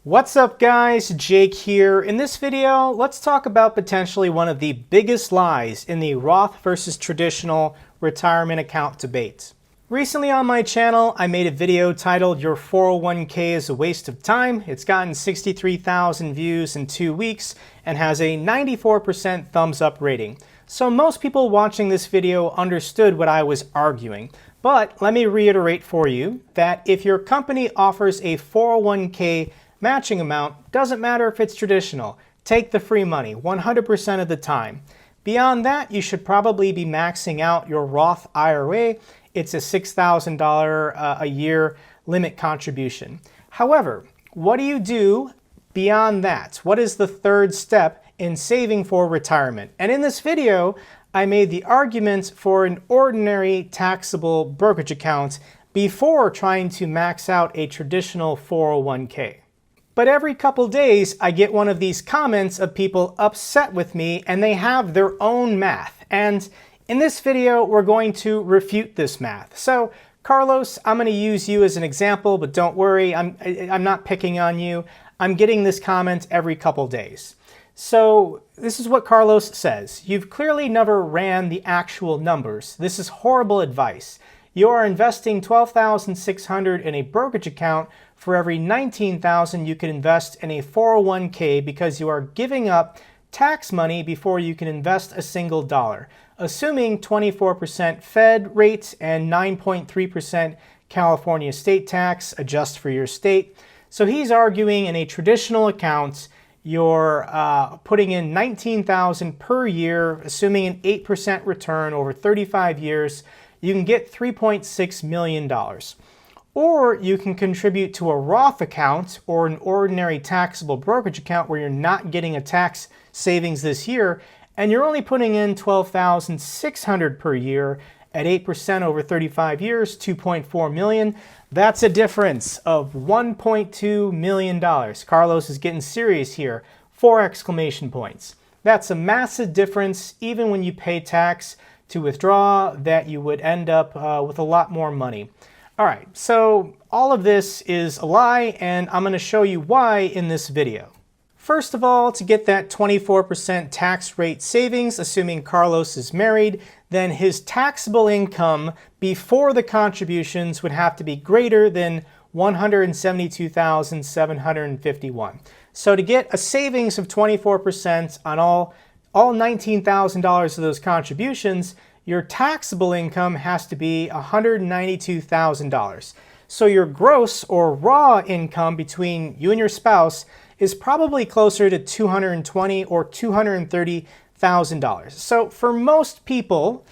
What's up guys, Jake here. In this video, let's talk about potentially one of the biggest lies in the Roth versus traditional retirement account debate. Recently on my channel, I made a video titled "Your 401k is a waste of time." It's gotten 63,000 views in 2 weeks and has a 94% thumbs up rating. So most people watching this video understood what I was arguing. But let me reiterate for you that if your company offers a 401k matching amount, doesn't matter if it's traditional, take the free money 100% of the time. Beyond that, you should probably be maxing out your Roth IRA. It's a $6,000 a year limit contribution. However, what do you do beyond that? What is the third step in saving for retirement? And in this video, I made the argument for an ordinary taxable brokerage account before trying to max out a traditional 401k. But every couple days, I get one of these comments of people upset with me and they have their own math. And in this video, we're going to refute this math. So Carlos, I'm going to use you as an example, but don't worry, I'm not picking on you. I'm getting this comment every couple days. So this is what Carlos says. You've clearly never ran the actual numbers. This is horrible advice. You are investing $12,600 in a brokerage account for every $19,000 you can invest in a 401k because you are giving up tax money before you can invest a single dollar, assuming 24% Fed rate and 9.3% California state tax. Adjust for your state. So he's arguing in a traditional account, you're putting in $19,000 per year, assuming an 8% return over 35 years, you can get $3.6 million. Or you can contribute to a Roth account or an ordinary taxable brokerage account where you're not getting a tax savings this year, and you're only putting in $12,600 per year at 8% over 35 years, $2.4 million. That's a difference of $1.2 million. Carlos is getting serious here. 4 exclamation points. That's a massive difference, even when you pay tax to withdraw, that you would end up with a lot more money. All right, so all of this is a lie, and I'm going to show you why in this video. First of all, to get that 24% tax rate savings, assuming Carlos is married, then his taxable income before the contributions would have to be greater than $172,751. So to get a savings of 24% on all $19,000 of those contributions, your taxable income has to be $192,000. So your gross or raw income between you and your spouse is probably closer to $220,000 or $230,000. So for most people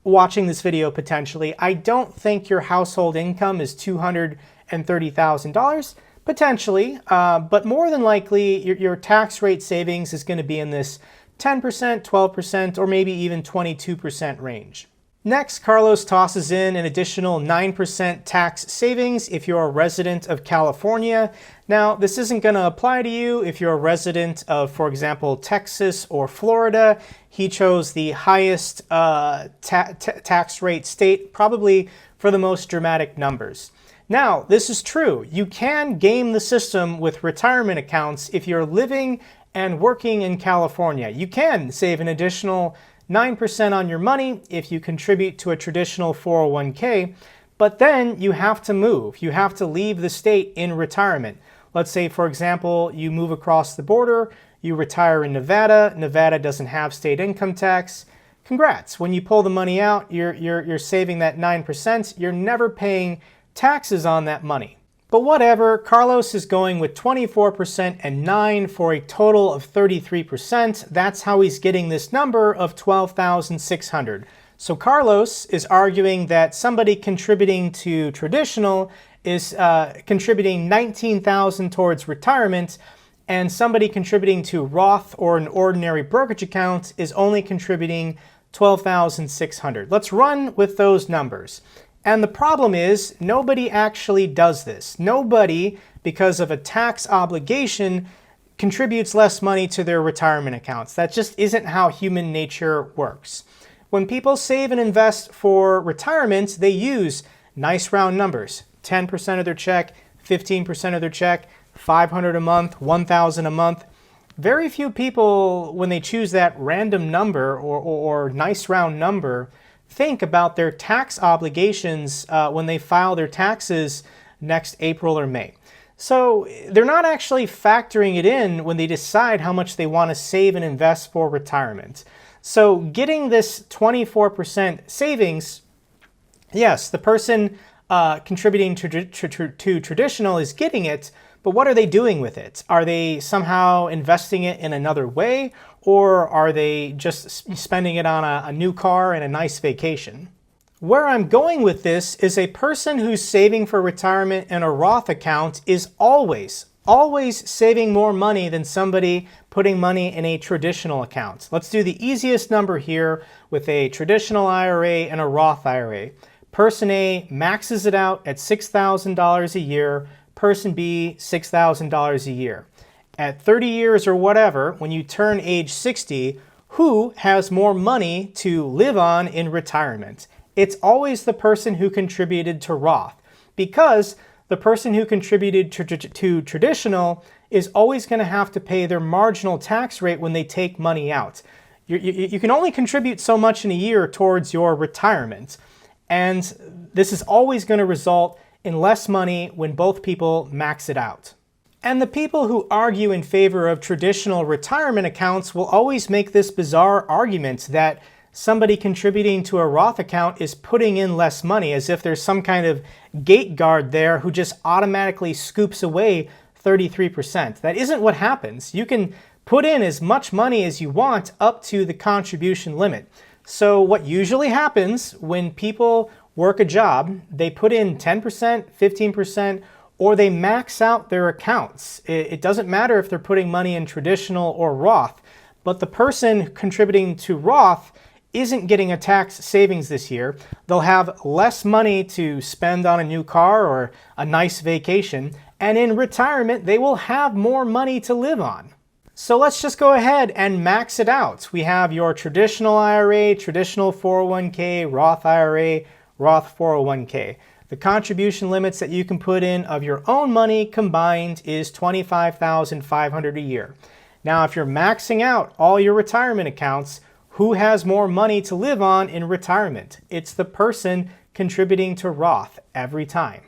watching this video potentially, I don't think your household income is $230,000. Potentially, but more than likely your tax rate savings is going to be in this 10%, 12%, or maybe even 22% range. Next, Carlos tosses in an additional 9% tax savings if you're a resident of California. Now, this isn't going to apply to you if you're a resident of, for example, Texas or Florida. He chose the highest tax rate state, probably for the most dramatic numbers. Now, this is true. You can game the system with retirement accounts if you're living and working in California. You can save an additional 9% on your money if you contribute to a traditional 401k, but then you have to move. You have to leave the state in retirement. Let's say, for example, you move across the border, you retire in Nevada. Nevada doesn't have state income tax. Congrats. When you pull the money out, you're saving that 9%. You're never paying taxes on that money. But whatever, Carlos is going with 24% and 9% for a total of 33%. That's how he's getting this number of $12,600. So Carlos is arguing that somebody contributing to traditional is contributing $19,000 towards retirement, and somebody contributing to Roth or an ordinary brokerage account is only contributing $12,600. Let's run with those numbers. And the problem is, nobody actually does this. Nobody, because of a tax obligation, contributes less money to their retirement accounts. That just isn't how human nature works. When people save and invest for retirement, they use nice round numbers. 10% of their check, 15% of their check, $500 a month, $1,000 a month. Very few people, when they choose that random number or nice round number, think about their tax obligations when they file their taxes next April or May. So they're not actually factoring it in when they decide how much they want to save and invest for retirement. So getting this 24% savings, yes, the person contributing to traditional is getting it, but what are they doing with it? Are they somehow investing it in another way, or are they just spending it on a new car and a nice vacation? Where I'm going with this is a person who's saving for retirement in a Roth account is always saving more money than somebody putting money in a traditional account. Let's do the easiest number here with a traditional IRA and a Roth IRA. Person A maxes it out at $6,000 a year. Person B, $6,000 a year. At 30 years or whatever, when you turn age 60, who has more money to live on in retirement? It's always the person who contributed to Roth, because the person who contributed to traditional is always going to have to pay their marginal tax rate when they take money out. You can only contribute so much in a year towards your retirement, and this is always going to result in less money when both people max it out. And the people who argue in favor of traditional retirement accounts will always make this bizarre argument that somebody contributing to a Roth account is putting in less money, as if there's some kind of gate guard there who just automatically scoops away 33%. That isn't what happens. You can put in as much money as you want up to the contribution limit. So what usually happens when people work a job, they put in 10%, 15%, or they max out their accounts. It doesn't matter if they're putting money in traditional or Roth, but the person contributing to Roth isn't getting a tax savings this year. They'll have less money to spend on a new car or a nice vacation, and in retirement, they will have more money to live on. So let's just go ahead and max it out. We have your traditional IRA, traditional 401k, Roth IRA, Roth 401k. The contribution limits that you can put in of your own money combined is $25,500 a year. Now, if you're maxing out all your retirement accounts, who has more money to live on in retirement? It's the person contributing to Roth every time.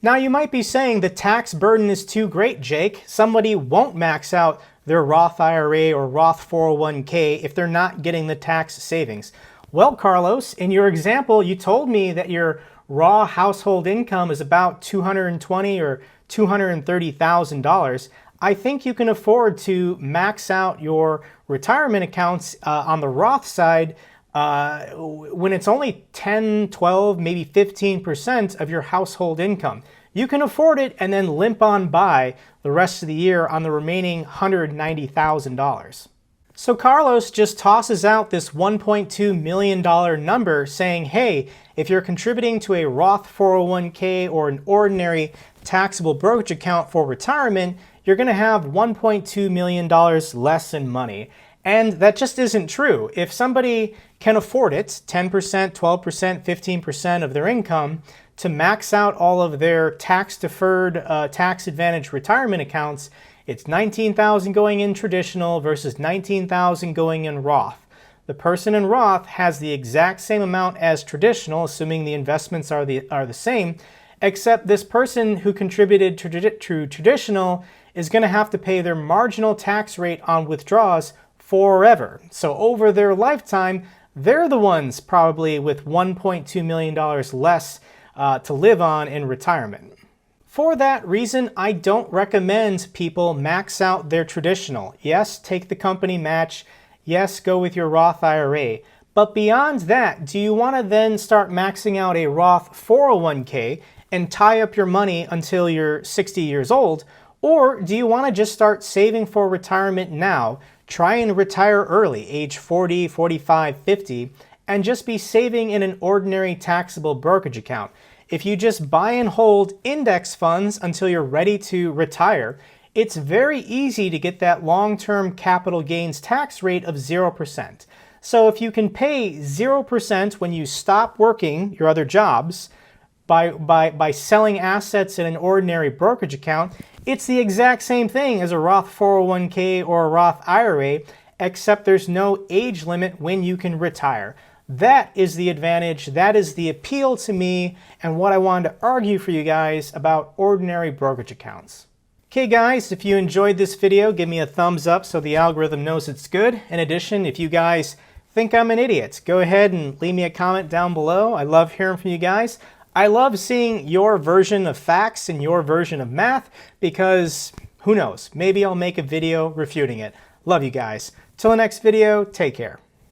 Now, you might be saying the tax burden is too great, Jake. Somebody won't max out their Roth IRA or Roth 401k if they're not getting the tax savings. Well, Carlos, in your example, you told me that your raw household income is about $220,000 or $230,000. I think you can afford to max out your retirement accounts on the Roth side when it's only 10, 12, maybe 15% of your household income. You can afford it and then limp on by the rest of the year on the remaining $190,000. So Carlos just tosses out this $1.2 million number saying, hey, if you're contributing to a Roth 401k or an ordinary taxable brokerage account for retirement, you're going to have $1.2 million less in money. And that just isn't true. If somebody can afford it, 10%, 12%, 15% of their income, to max out all of their tax-deferred, tax-advantaged retirement accounts, it's $19,000 going in traditional versus $19,000 going in Roth. The person in Roth has the exact same amount as traditional, assuming the investments are the same, except this person who contributed to traditional is going to have to pay their marginal tax rate on withdrawals forever. So over their lifetime, they're the ones probably with $1.2 million less to live on in retirement. For that reason, I don't recommend people max out their traditional. Yes, take the company match. Yes, go with your Roth IRA. But beyond that, do you want to then start maxing out a Roth 401k and tie up your money until you're 60 years old? Or do you want to just start saving for retirement now, try and retire early, age 40, 45, 50, and just be saving in an ordinary taxable brokerage account? If you just buy and hold index funds until you're ready to retire, it's very easy to get that long-term capital gains tax rate of 0%. So if you can pay 0% when you stop working your other jobs, by selling assets in an ordinary brokerage account, it's the exact same thing as a Roth 401k or a Roth IRA, except there's no age limit when you can retire. That is the advantage, that is the appeal to me, and what I wanted to argue for you guys about ordinary brokerage accounts. Okay guys, if you enjoyed this video, give me a thumbs up so the algorithm knows it's good. In addition, if you guys think I'm an idiot, go ahead and leave me a comment down below. I love hearing from you guys. I love seeing your version of facts and your version of math because who knows, maybe I'll make a video refuting it. Love you guys. Till the next video, take care.